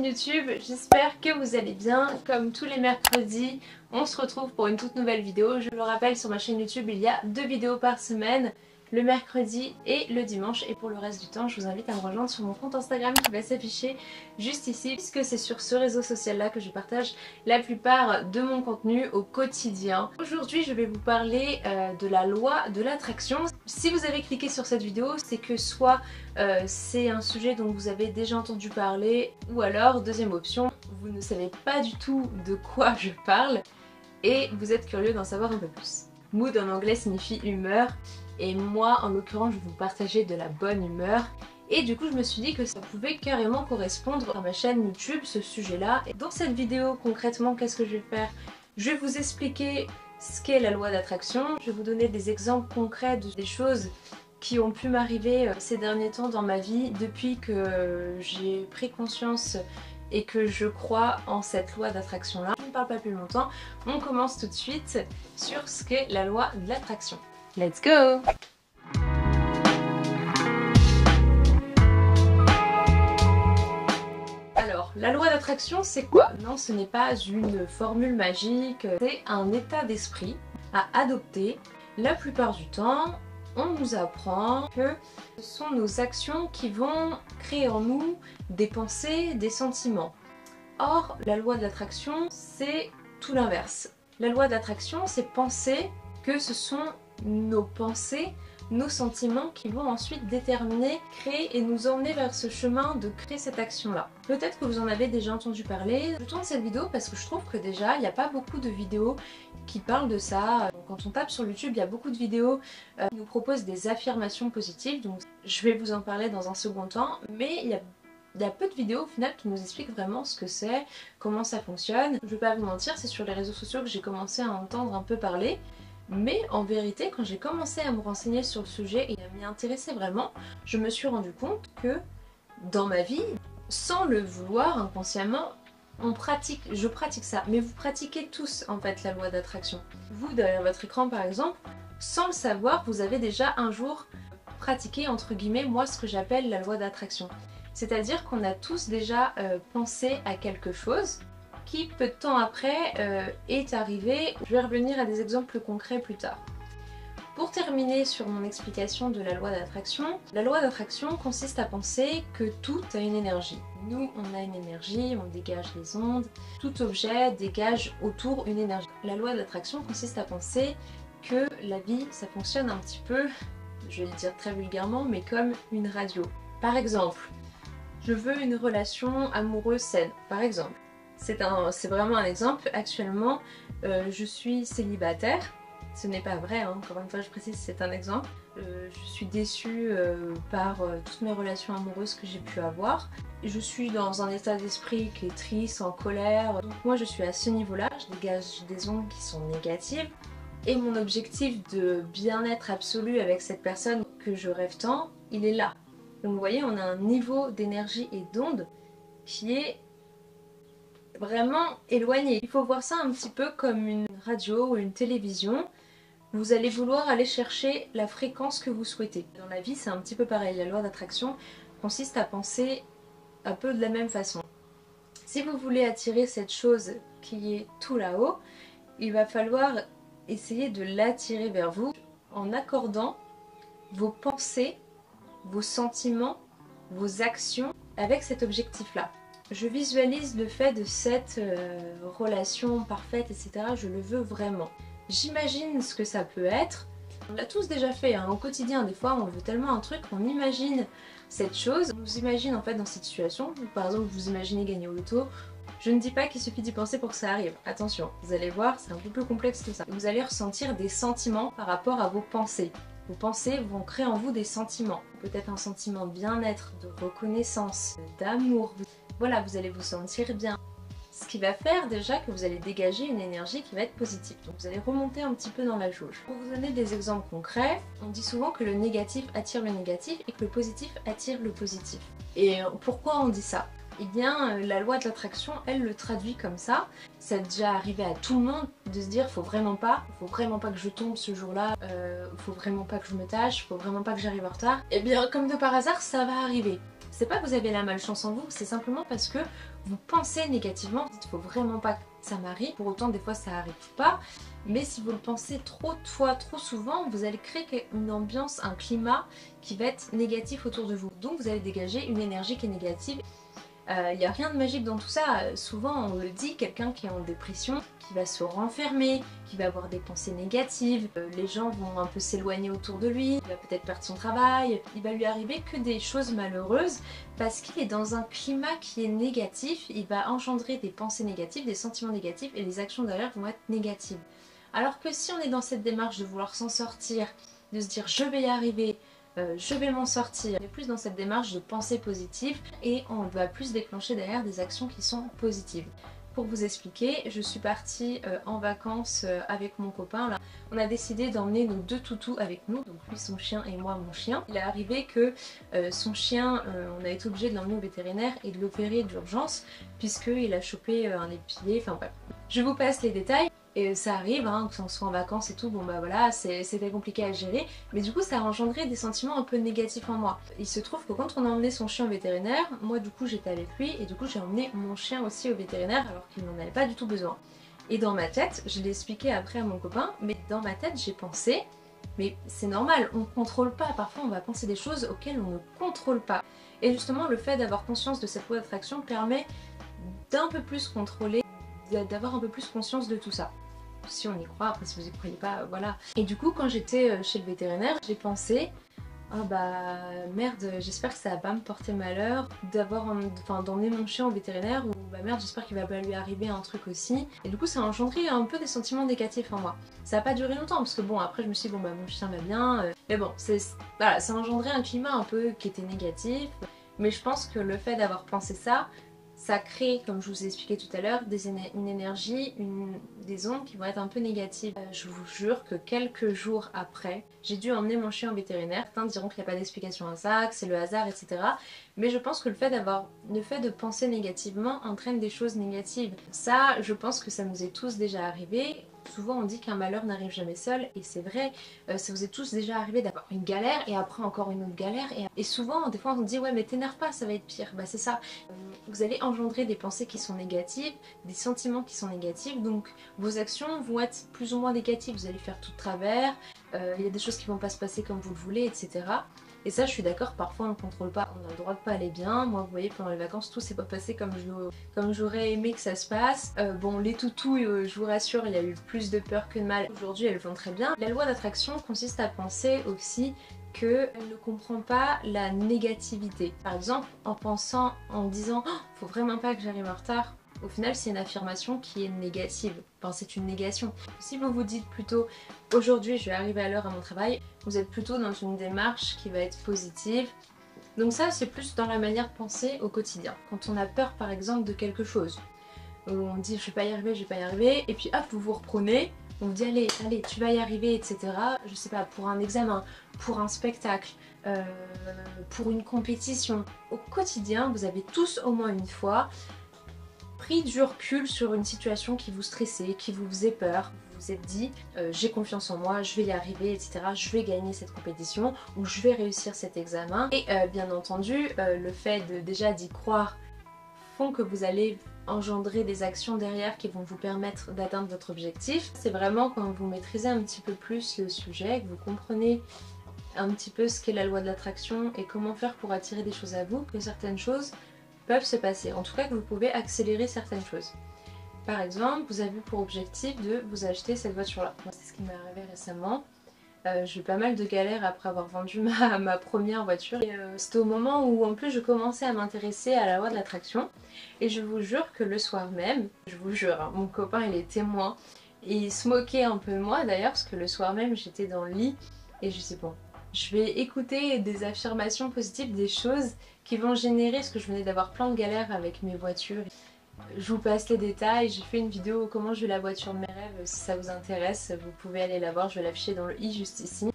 YouTube, j'espère que vous allez bien. Comme tous les mercredis, on se retrouve pour une toute nouvelle vidéo. Je le rappelle, sur ma chaîne YouTube, il y a 2 vidéos par semaine, le mercredi et le dimanche. Et pour le reste du temps, je vous invite à me rejoindre sur mon compte Instagram qui va s'afficher juste ici, puisque c'est sur ce réseau social là que je partage la plupart de mon contenu au quotidien. Aujourd'hui, je vais vous parler de la loi de l'attraction. Si vous avez cliqué sur cette vidéo, c'est que soit c'est un sujet dont vous avez déjà entendu parler, ou alors, deuxième option, vous ne savez pas du tout de quoi je parle et vous êtes curieux d'en savoir un peu plus. Mood en anglais signifie humeur, et moi en l'occurrence je vais vous partager de la bonne humeur. Et du coup je me suis dit que ça pouvait carrément correspondre à ma chaîne YouTube, ce sujet là. Et dans cette vidéo concrètement, qu'est-ce que je vais faire? Je vais vous expliquer ce qu'est la loi d'attraction, je vais vous donner des exemples concrets des choses qui ont pu m'arriver ces derniers temps dans ma vie depuis que j'ai pris conscience et que je crois en cette loi d'attraction là. Je ne parle pas plus longtemps, on commence tout de suite sur ce qu'est la loi de l'attraction. Let's go! Alors, la loi d'attraction c'est quoi? Non, ce n'est pas une formule magique, c'est un état d'esprit à adopter. La plupart du temps, on nous apprend que ce sont nos actions qui vont créer en nous des pensées, des sentiments. Or, la loi de l'attraction, c'est tout l'inverse. La loi d'attraction, c'est penser que ce sont nos pensées, nos sentiments qui vont ensuite déterminer, créer et nous emmener vers ce chemin de créer cette action-là. Peut-être que vous en avez déjà entendu parler. Je tourne cette vidéo parce que je trouve que déjà, il n'y a pas beaucoup de vidéos qui parlent de ça. Quand on tape sur YouTube, il y a beaucoup de vidéos qui nous proposent des affirmations positives. Donc je vais vous en parler dans un second temps. Mais il y a peu de vidéos au final qui nous expliquent vraiment ce que c'est, comment ça fonctionne. Je vais pas vous mentir, c'est sur les réseaux sociaux que j'ai commencé à entendre un peu parler. Mais en vérité, quand j'ai commencé à me renseigner sur le sujet et à m'y intéresser vraiment, je me suis rendu compte que dans ma vie, sans le vouloir inconsciemment, je pratique ça. Mais vous pratiquez tous en fait la loi d'attraction. Vous, derrière votre écran par exemple, sans le savoir, vous avez déjà un jour pratiqué entre guillemets, moi ce que j'appelle la loi d'attraction. C'est-à-dire qu'on a tous déjà pensé à quelque chose qui peu de temps après est arrivé. Je vais revenir à des exemples concrets plus tard. Pour terminer sur mon explication de la loi d'attraction consiste à penser que tout a une énergie. Nous, on a une énergie, on dégage des ondes, tout objet dégage autour une énergie. La loi d'attraction consiste à penser que la vie, ça fonctionne un petit peu, je vais le dire très vulgairement, mais comme une radio. Par exemple, je veux une relation amoureuse saine, par exemple. C'est vraiment un exemple. Actuellement, je suis célibataire. Ce n'est pas vrai, hein. Encore une fois je précise, c'est un exemple. Je suis déçue par toutes mes relations amoureuses que j'ai pu avoir. Je suis dans un état d'esprit qui est triste, en colère. Donc moi je suis à ce niveau-là, je dégage des ondes qui sont négatives. Et mon objectif de bien-être absolu avec cette personne que je rêve tant, il est là. Donc vous voyez, on a un niveau d'énergie et d'onde qui est vraiment éloigné. Il faut voir ça un petit peu comme une radio ou une télévision. Vous allez vouloir aller chercher la fréquence que vous souhaitez. Dans la vie, c'est un petit peu pareil. La loi d'attraction consiste à penser un peu de la même façon. Si vous voulez attirer cette chose qui est tout là-haut, il va falloir essayer de l'attirer vers vous en accordant vos pensées, vos sentiments, vos actions avec cet objectif-là. Je visualise le fait de cette relation parfaite, etc. Je le veux vraiment. J'imagine ce que ça peut être. On l'a tous déjà fait, hein. Au quotidien, des fois, on veut tellement un truc, on imagine cette chose. On vous imagine en fait dans cette situation. Par exemple, vous imaginez gagner au loto. Je ne dis pas qu'il suffit d'y penser pour que ça arrive. Attention, vous allez voir, c'est un peu plus complexe que ça. Vous allez ressentir des sentiments par rapport à vos pensées. Vos pensées vont créer en vous des sentiments. Peut-être un sentiment de bien-être, de reconnaissance, d'amour. Voilà, vous allez vous sentir bien. Ce qui va faire déjà que vous allez dégager une énergie qui va être positive. Donc vous allez remonter un petit peu dans la jauge. Pour vous donner des exemples concrets, on dit souvent que le négatif attire le négatif et que le positif attire le positif. Et pourquoi on dit ça? Eh bien, la loi de l'attraction, elle le traduit comme ça. Ça a déjà arrivé à tout le monde de se dire faut vraiment pas que je tombe ce jour-là, faut vraiment pas que je me tâche, faut vraiment pas que j'arrive en retard. Eh bien, comme de par hasard, ça va arriver. C'est pas que vous avez la malchance en vous, c'est simplement parce que vous pensez négativement. Il faut vraiment pas que ça m'arrive, pour autant des fois ça arrive pas. Mais si vous le pensez trop de fois, trop souvent, vous allez créer une ambiance, un climat qui va être négatif autour de vous. Donc vous allez dégager une énergie qui est négative. Il n'y a rien de magique dans tout ça. Souvent on le dit, quelqu'un qui est en dépression, qui va se renfermer, qui va avoir des pensées négatives, les gens vont un peu s'éloigner autour de lui, il va peut-être perdre son travail, il va lui arriver que des choses malheureuses parce qu'il est dans un climat qui est négatif, il va engendrer des pensées négatives, des sentiments négatifs et les actions derrière vont être négatives. Alors que si on est dans cette démarche de vouloir s'en sortir, de se dire je vais y arriver, je vais m'en sortir. On est plus dans cette démarche de pensée positive et on va plus déclencher derrière des actions qui sont positives. Pour vous expliquer, je suis partie en vacances avec mon copain. Là. On a décidé d'emmener nos 2 toutous avec nous, donc lui son chien et moi mon chien. Il est arrivé que son chien, on a été obligé de l'emmener au vétérinaire et de l'opérer d'urgence puisqu'il a chopé un épilepsie, enfin bref. Je vous passe les détails. Et ça arrive, hein, que l'on soit en vacances et tout, bon bah voilà, c'était compliqué à gérer. Mais du coup ça a engendré des sentiments un peu négatifs en moi. Il se trouve que quand on a emmené son chien au vétérinaire, moi du coup j'étais avec lui et du coup j'ai emmené mon chien aussi au vétérinaire alors qu'il n'en avait pas du tout besoin. Et dans ma tête, je l'ai expliqué après à mon copain, mais dans ma tête j'ai pensé, mais c'est normal, on ne contrôle pas, parfois on va penser des choses auxquelles on ne contrôle pas. Et justement le fait d'avoir conscience de cette loi d'attraction permet d'un peu plus contrôler, d'avoir un peu plus conscience de tout ça. Si on y croit, après si vous y croyez pas, voilà. Et du coup quand j'étais chez le vétérinaire, j'ai pensé oh bah merde, j'espère que ça va pas me porter malheur d'emmener mon chien au vétérinaire, ou bah merde, j'espère qu'il va pas lui arriver un truc aussi. Et du coup ça a engendré un peu des sentiments négatifs en moi. Ça a pas duré longtemps parce que bon après je me suis dit bon bah mon chien va bien, mais bon voilà, ça a engendré un climat un peu qui était négatif. Mais je pense que le fait d'avoir pensé ça crée, comme je vous ai expliqué tout à l'heure, une énergie, des ondes qui vont être un peu négatives. Je vous jure que quelques jours après, j'ai dû emmener mon chien au vétérinaire. Certains diront qu'il n'y a pas d'explication à ça, que c'est le hasard, etc. Mais je pense que le fait de penser négativement entraîne des choses négatives. Ça, je pense que ça nous est tous déjà arrivé. Souvent on dit qu'un malheur n'arrive jamais seul, et c'est vrai, ça vous est tous déjà arrivé d'avoir une galère et après encore une autre galère, et souvent des fois on dit ouais mais t'énerve pas, ça va être pire. Bah c'est ça, vous allez engendrer des pensées qui sont négatives, des sentiments qui sont négatifs, donc vos actions vont être plus ou moins négatives, vous allez faire tout de travers, il y a des choses qui vont pas se passer comme vous le voulez, etc. Et ça je suis d'accord, parfois on ne contrôle pas, on a le droit de pas aller bien. Moi vous voyez pendant les vacances tout s'est pas passé comme j'aurais aimé que ça se passe. Bon les toutous, je vous rassure, il y a eu plus de peur que de mal. Aujourd'hui elles vont très bien. La loi d'attraction consiste à penser aussi qu'elle ne comprend pas la négativité. Par exemple en disant oh, faut vraiment pas que j'arrive en retard. Au final c'est une affirmation qui est négative, enfin c'est une négation. Si vous vous dites plutôt aujourd'hui je vais arriver à l'heure à mon travail, vous êtes plutôt dans une démarche qui va être positive. Donc ça c'est plus dans la manière de penser au quotidien. Quand on a peur par exemple de quelque chose, où on dit je vais pas y arriver, et puis hop vous vous reprenez, on vous dit allez tu vas y arriver, etc. Je sais pas, pour un examen, pour un spectacle, pour une compétition. Au quotidien vous avez tous au moins une fois pris du recul sur une situation qui vous stressait, qui vous faisait peur. Vous vous êtes dit j'ai confiance en moi, je vais y arriver, etc. Je vais gagner cette compétition ou je vais réussir cet examen. Et bien entendu le fait de déjà d'y croire font que vous allez engendrer des actions derrière qui vont vous permettre d'atteindre votre objectif. C'est vraiment quand vous maîtrisez un petit peu plus le sujet, que vous comprenez un petit peu ce qu'est la loi de l'attraction et comment faire pour attirer des choses à vous, que certaines choses peuvent se passer. En tout cas que vous pouvez accélérer certaines choses. Par exemple, vous avez pour objectif de vous acheter cette voiture-là. Moi, c'est ce qui m'est arrivé récemment. J'ai eu pas mal de galères après avoir vendu ma première voiture. C'était au moment où en plus je commençais à m'intéresser à la loi de l'attraction. Et je vous jure que le soir même, je vous jure, hein, mon copain il est témoin. Et il se moquait un peu de moi d'ailleurs parce que le soir même j'étais dans le lit et je dis bon, je vais écouter des affirmations positives, des choses qui vont générer, ce que je venais d'avoir plein de galères avec mes voitures. Je vous passe les détails, j'ai fait une vidéo comment j'ai la voiture de mes rêves, si ça vous intéresse, vous pouvez aller la voir, je vais l'afficher dans le i juste ici.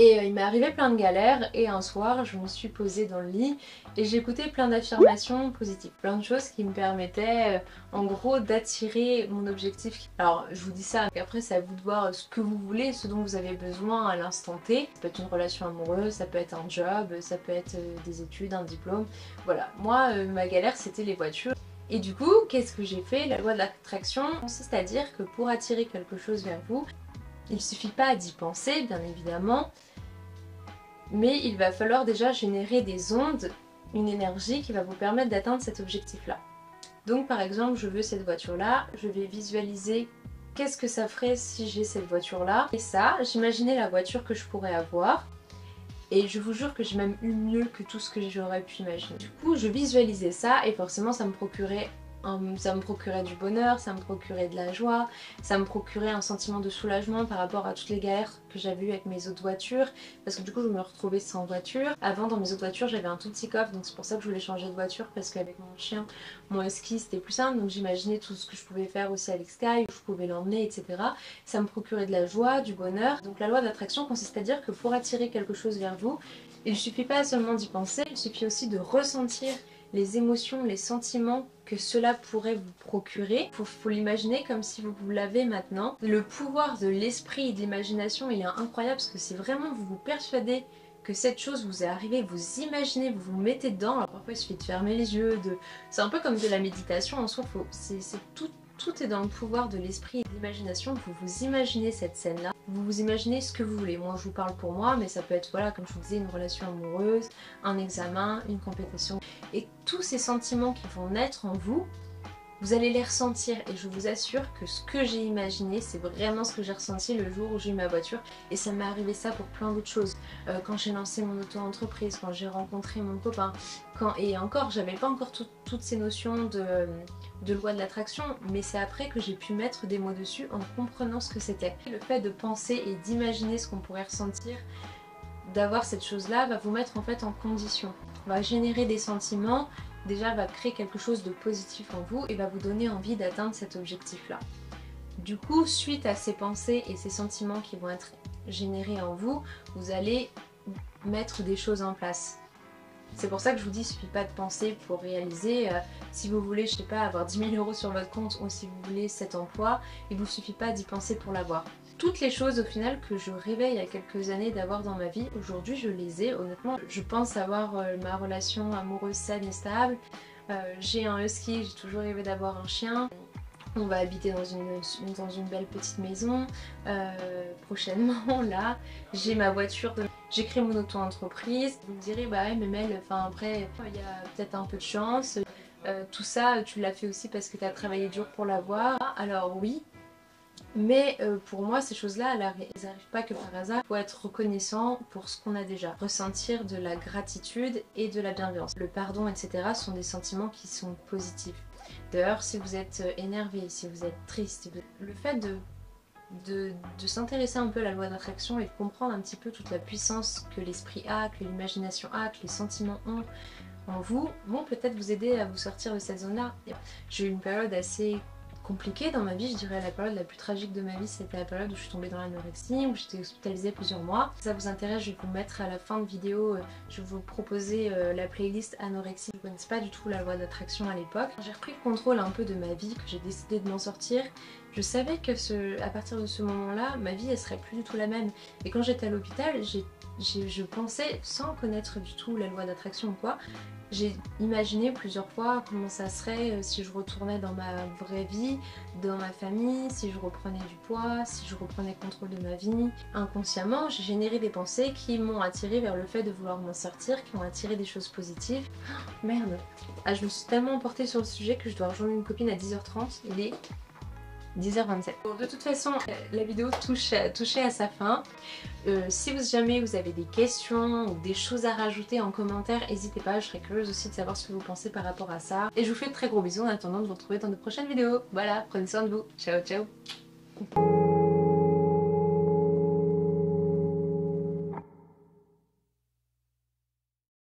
Et il m'est arrivé plein de galères et un soir je me suis posée dans le lit et j'ai écouté plein d'affirmations positives, plein de choses qui me permettaient en gros d'attirer mon objectif. Alors je vous dis ça, après c'est à vous de voir ce que vous voulez, ce dont vous avez besoin à l'instant T. Ça peut être une relation amoureuse, ça peut être un job, ça peut être des études, un diplôme. Voilà, moi ma galère c'était les voitures. Et du coup, qu'est-ce que j'ai fait? La loi de l'attraction consiste à dire que pour attirer quelque chose vers vous, il ne suffit pas d'y penser, bien évidemment, mais il va falloir déjà générer des ondes, une énergie qui va vous permettre d'atteindre cet objectif-là. Donc par exemple, je veux cette voiture-là, je vais visualiser qu'est-ce que ça ferait si j'ai cette voiture-là. Et ça, j'imaginais la voiture que je pourrais avoir. Et je vous jure que j'ai même eu mieux que tout ce que j'aurais pu imaginer. Du coup, je visualisais ça et forcément ça me procurait du bonheur, ça me procurait de la joie, ça me procurait un sentiment de soulagement par rapport à toutes les galères que j'avais eues avec mes autres voitures, parce que du coup je me retrouvais sans voiture. Avant dans mes autres voitures j'avais un tout petit coffre, donc c'est pour ça que je voulais changer de voiture, parce qu'avec mon chien, mon husky c'était plus simple, donc j'imaginais tout ce que je pouvais faire aussi avec Sky, où je pouvais l'emmener, etc. Ça me procurait de la joie, du bonheur. Donc la loi d'attraction consiste à dire que pour attirer quelque chose vers vous, il ne suffit pas seulement d'y penser, il suffit aussi de ressentir les émotions, les sentiments que cela pourrait vous procurer. Faut l'imaginer comme si vous l'avez maintenant. Le pouvoir de l'esprit et de l'imagination, il est incroyable, parce que c'est vraiment vous persuadez que cette chose vous est arrivée, vous imaginez, vous vous mettez dedans. Alors parfois il suffit de fermer les yeux, c'est un peu comme de la méditation en soi, tout est dans le pouvoir de l'esprit et de l'imagination. Vous vous imaginez cette scène-là, vous vous imaginez ce que vous voulez. Moi je vous parle pour moi, mais ça peut être, voilà, comme je vous disais, une relation amoureuse, un examen, une compétition. Et tous ces sentiments qui vont naître en vous, vous allez les ressentir, et je vous assure que ce que j'ai imaginé, c'est vraiment ce que j'ai ressenti le jour où j'ai eu ma voiture. Et ça m'est arrivé ça pour plein d'autres choses. Quand j'ai lancé mon auto-entreprise, quand j'ai rencontré mon copain, et encore, j'avais pas encore toutes ces notions de loi de l'attraction, mais c'est après que j'ai pu mettre des mots dessus en comprenant ce que c'était. Le fait de penser et d'imaginer ce qu'on pourrait ressentir, d'avoir cette chose-là, va vous mettre en fait en condition, va générer des sentiments, déjà va créer quelque chose de positif en vous et va vous donner envie d'atteindre cet objectif-là. Du coup, suite à ces pensées et ces sentiments qui vont être générés en vous, vous allez mettre des choses en place. C'est pour ça que je vous dis, il ne suffit pas de penser pour réaliser. Si vous voulez, je sais pas, avoir 10 000 € sur votre compte, ou si vous voulez cet emploi, il ne vous suffit pas d'y penser pour l'avoir. Toutes les choses au final que je rêvais il y a quelques années d'avoir dans ma vie, aujourd'hui je les ai. Honnêtement, je pense avoir ma relation amoureuse saine et stable. J'ai un husky, j'ai toujours rêvé d'avoir un chien. On va habiter dans une belle petite maison prochainement là. J'ai ma voiture, j'ai créé mon auto-entreprise. Vous me direz, bah ouais mais Mel, enfin après il y a peut-être un peu de chance. Tout ça tu l'as fait aussi parce que tu as travaillé dur pour l'avoir. Alors oui. Mais pour moi, ces choses-là, elles n'arrivent pas que par hasard. Il faut être reconnaissant pour ce qu'on a déjà. Ressentir de la gratitude et de la bienveillance. Le pardon, etc. sont des sentiments qui sont positifs. D'ailleurs, si vous êtes énervé, si vous êtes triste, le fait de s'intéresser un peu à la loi d'attraction et de comprendre un petit peu toute la puissance que l'esprit a, que l'imagination a, que les sentiments ont en vous, vont peut-être vous aider à vous sortir de cette zone-là. J'ai eu une période assez compliquée dans ma vie, je dirais la période la plus tragique de ma vie, c'était la période où je suis tombée dans l'anorexie, où j'étais hospitalisée plusieurs mois. Si ça vous intéresse, je vais vous mettre à la fin de vidéo, je vais vous proposer la playlist anorexie. Je ne connaissais pas du tout la loi d'attraction à l'époque. J'ai repris le contrôle un peu de ma vie, que j'ai décidé de m'en sortir. Je savais que à partir de ce moment-là, ma vie elle serait plus du tout la même. Et quand j'étais à l'hôpital, je pensais, sans connaître du tout la loi d'attraction ou quoi, j'ai imaginé plusieurs fois comment ça serait si je retournais dans ma vraie vie, dans ma famille, si je reprenais du poids, si je reprenais contrôle de ma vie. Inconsciemment, j'ai généré des pensées qui m'ont attiré vers le fait de vouloir m'en sortir, qui ont attiré des choses positives. Oh, merde. Ah, je me suis tellement emportée sur le sujet que je dois rejoindre une copine à 10h30. Il est 10h27. Bon, de toute façon, la vidéo touchait à sa fin. Si jamais vous avez des questions ou des choses à rajouter en commentaire, n'hésitez pas, je serais curieuse aussi de savoir ce que vous pensez par rapport à ça. Et je vous fais de très gros bisous en attendant de vous retrouver dans de prochaines vidéos. Voilà, prenez soin de vous. Ciao, ciao.